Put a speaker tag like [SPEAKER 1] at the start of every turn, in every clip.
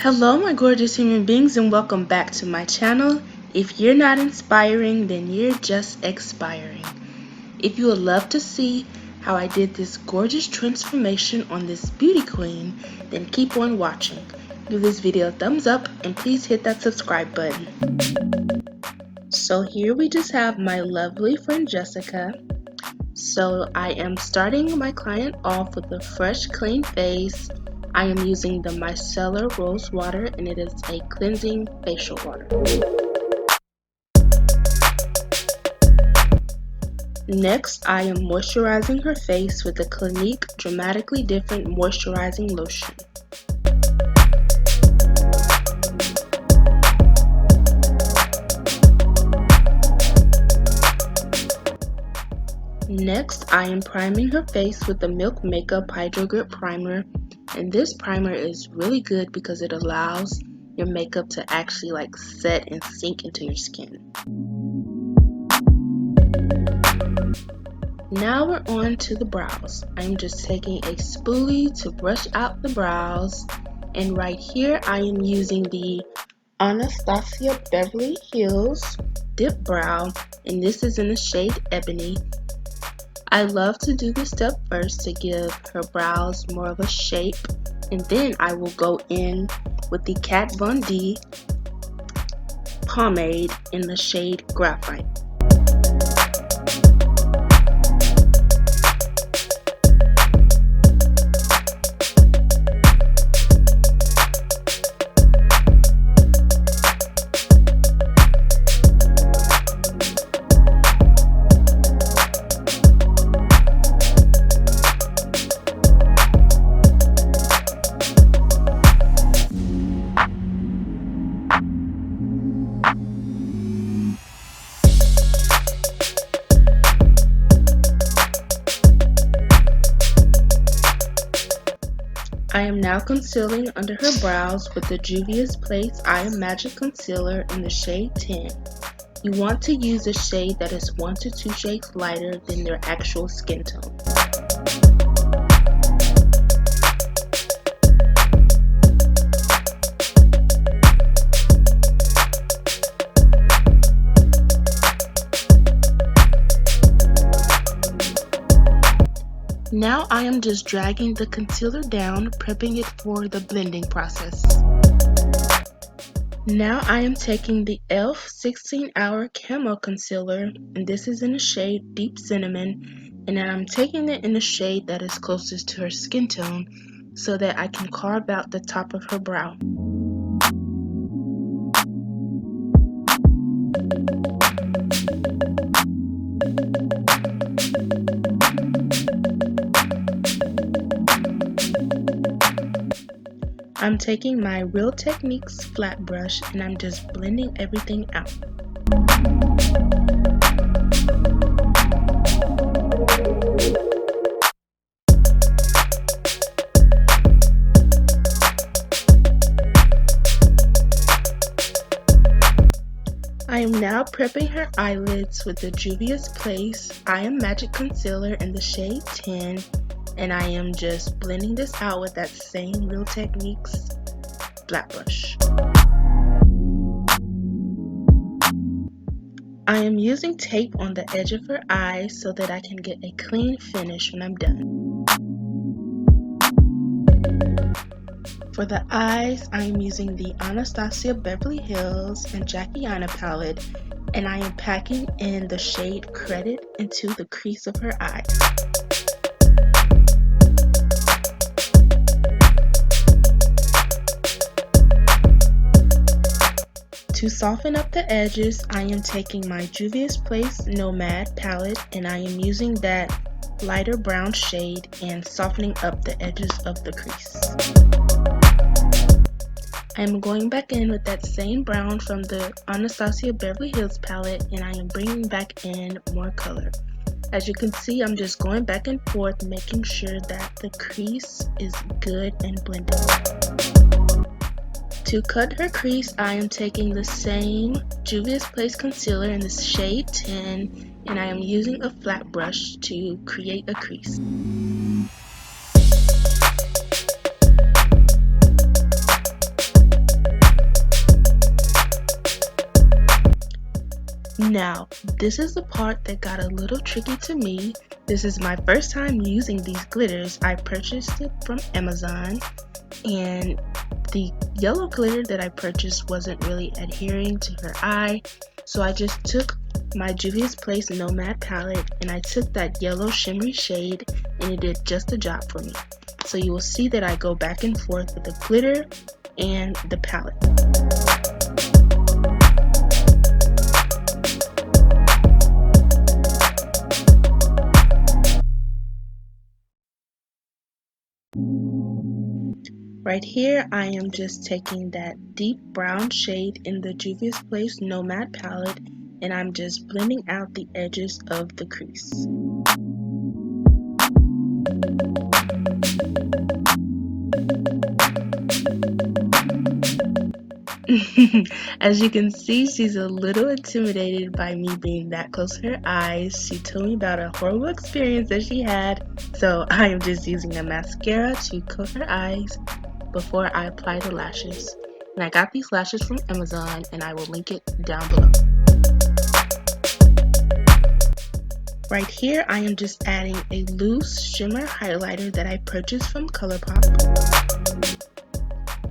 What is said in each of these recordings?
[SPEAKER 1] Hello my gorgeous human beings and welcome back to my channel. If you're not inspiring, then you're just expiring. If you would love to see how I did this gorgeous transformation on this beauty queen, then keep on watching. Give this video a thumbs up and please hit that subscribe button. So here we just have my lovely friend Jessica. So I am starting my client off with a fresh clean face. I am using the micellar rose water and it is a cleansing facial water. Next, I am moisturizing her face with the Clinique Dramatically Different Moisturizing Lotion. Next, I am priming her face with the Milk Makeup Hydro Grip Primer, and this primer is really good because it allows your makeup to actually set and sink into your skin. Now we're on to the brows. I'm just taking a spoolie to brush out the brows, and right here I am using the Anastasia Beverly Hills Dip Brow, and this is in the shade Ebony. I love to do this step first to give her brows more of a shape, and then I will go in with the Kat Von D pomade in the shade Graphite. I am now concealing under her brows with the Juvia's Place I Am Magic Concealer in the shade 10. You want to use a shade that is 1 to 2 shades lighter than their actual skin tone. Now I am just dragging the concealer down, prepping it for the blending process. Now I am taking the e.l.f. 16-Hour Camo Concealer, and this is in the shade Deep Cinnamon, and I'm taking it in the shade that is closest to her skin tone so that I can carve out the top of her brow. I'm taking my Real Techniques flat brush and I'm just blending everything out. I am now prepping her eyelids with the Juvia's Place I Am Magic Concealer in the shade 10. And I am just blending this out with that same Real Techniques flat brush. I am using tape on the edge of her eyes so that I can get a clean finish when I'm done. For the eyes, I am using the Anastasia Beverly Hills and Jackiana palette, and I am packing in the shade Credit into the crease of her eyes. To soften up the edges, I am taking my Juvia's Place Nomad palette and I am using that lighter brown shade and softening up the edges of the crease. I am going back in with that same brown from the Anastasia Beverly Hills palette and I am bringing back in more color. As you can see, I'm just going back and forth making sure that the crease is good and blended. To cut her crease, I am taking the same Juvia's Place concealer in the shade 10 and I am using a flat brush to create a crease. Now, this is the part that got a little tricky to me. This is my first time using these glitters. I purchased it from Amazon, and the yellow glitter that I purchased wasn't really adhering to her eye, so I just took my Juvia's Place Nomad palette and I took that yellow shimmery shade and it did just the job for me. So you will see that I go back and forth with the glitter and the palette. Right here, I am just taking that deep brown shade in the Juvia's Place Nomad palette and I'm just blending out the edges of the crease. As you can see, she's a little intimidated by me being that close to her eyes. She told me about a horrible experience that she had, so I am just using a mascara to coat her eyes before I apply the lashes. And I got these lashes from Amazon and I will link it down below. Right here, I am just adding a loose shimmer highlighter that I purchased from ColourPop.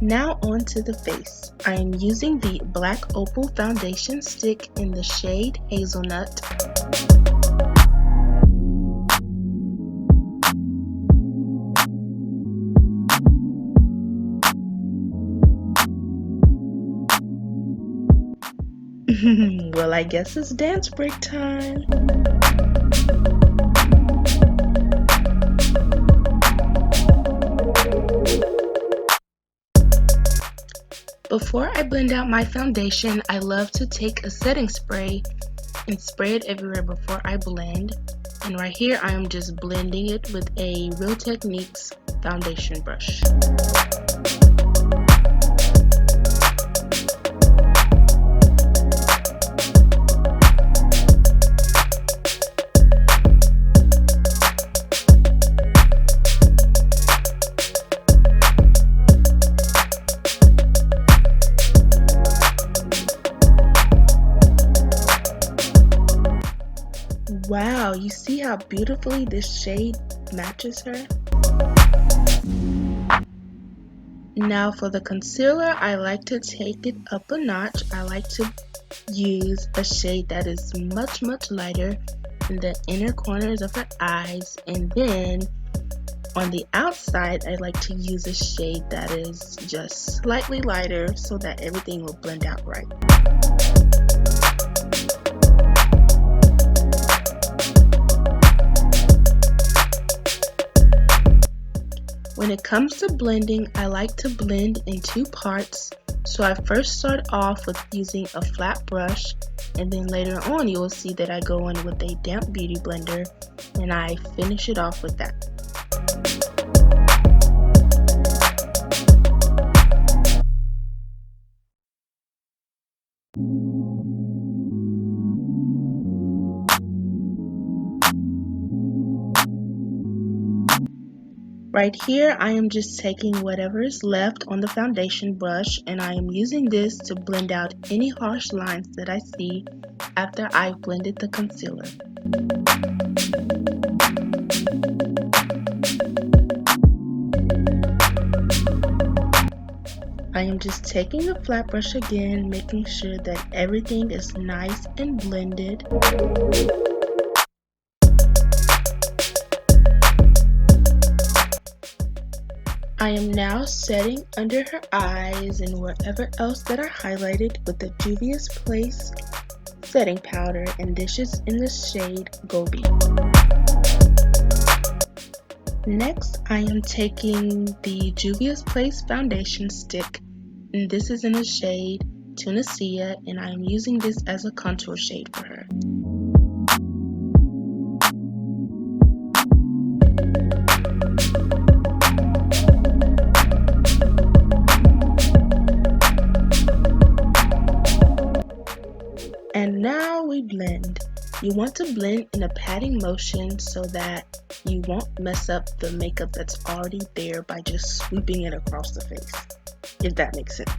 [SPEAKER 1] Now onto the face. I am using the Black Opal foundation stick in the shade Hazelnut. Well, I guess it's dance break time. Before I blend out my foundation, I love to take a setting spray and spray it everywhere before I blend. And right here, I am just blending it with a Real Techniques foundation brush. Wow, you see how beautifully this shade matches her? Now for the concealer, I like to take it up a notch. I like to use a shade that is much lighter in the inner corners of her eyes, and then on the outside, I like to use a shade that is just slightly lighter so that everything will blend out right. When it comes to blending, I like to blend in two parts. So I first start off with using a flat brush, and then later on you will see that I go in with a damp beauty blender and I finish it off with that. Right here, I am just taking whatever is left on the foundation brush and I am using this to blend out any harsh lines that I see after I've blended the concealer. I am just taking the flat brush again, making sure that everything is nice and blended. I am now setting under her eyes and wherever else that I highlighted with the Juvia's Place setting powder, and this is in the shade Gobi. Next, I am taking the Juvia's Place foundation stick, and this is in the shade Tunisia, and I am using this as a contour shade for her. And now we blend. You want to blend in a patting motion so that you won't mess up the makeup that's already there by just swooping it across the face, if that makes sense.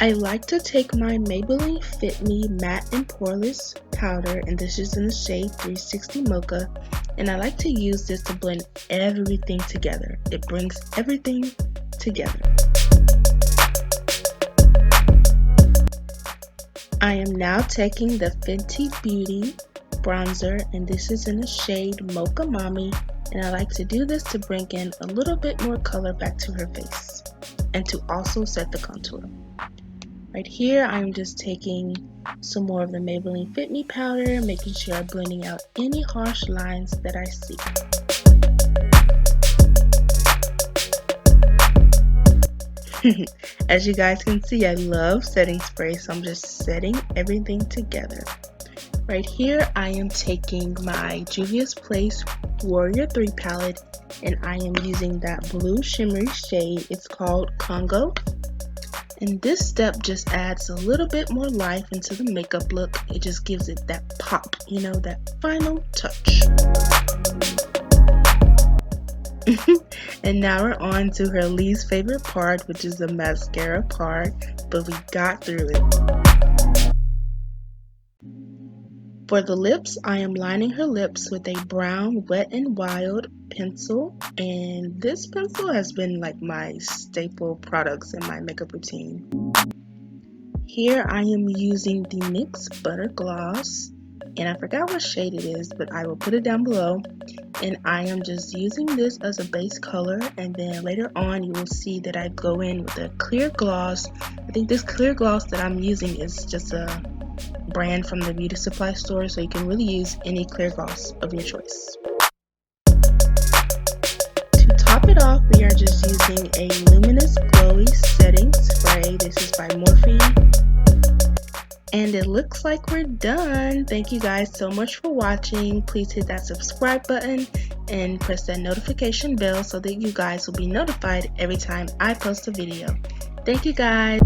[SPEAKER 1] I like to take my Maybelline Fit Me Matte and Poreless powder, and this is in the shade 360 Mocha, and I like to use this to blend everything together. It brings everything together. I am now taking the Fenty Beauty bronzer, and this is in the shade Mocha Mommy, and I like to do this to bring in a little bit more color back to her face and to also set the contour. Right here, I'm just taking some more of the Maybelline Fit Me powder, making sure I'm blending out any harsh lines that I see. As you guys can see, I love setting spray, so I'm just setting everything together. Right here, I am taking my Juvia's Place Warrior 3 palette, and I am using that blue shimmery shade. It's called Congo. And this step just adds a little bit more life into the makeup look. It just gives it that pop, you know, that final touch. And now we're on to her least favorite part, which is the mascara part, but we got through it. For the lips, I am lining her lips with a brown Wet n Wild pencil, and this pencil has been like my staple products in my makeup routine. Here I am using the NYX Butter Gloss, and I forgot what shade it is, but I will put it down below. And I am just using this as a base color, and then later on you will see that I go in with a clear gloss. I think this clear gloss that I'm using is just a brand from the beauty supply store, so you can really use any clear gloss of your choice. To top it off, we are just using a luminous glowy setting spray. This is by Morphe. And it looks like we're done. Thank you guys so much for watching. Please hit that subscribe button and press that notification bell so that you guys will be notified every time I post a video. Thank you guys.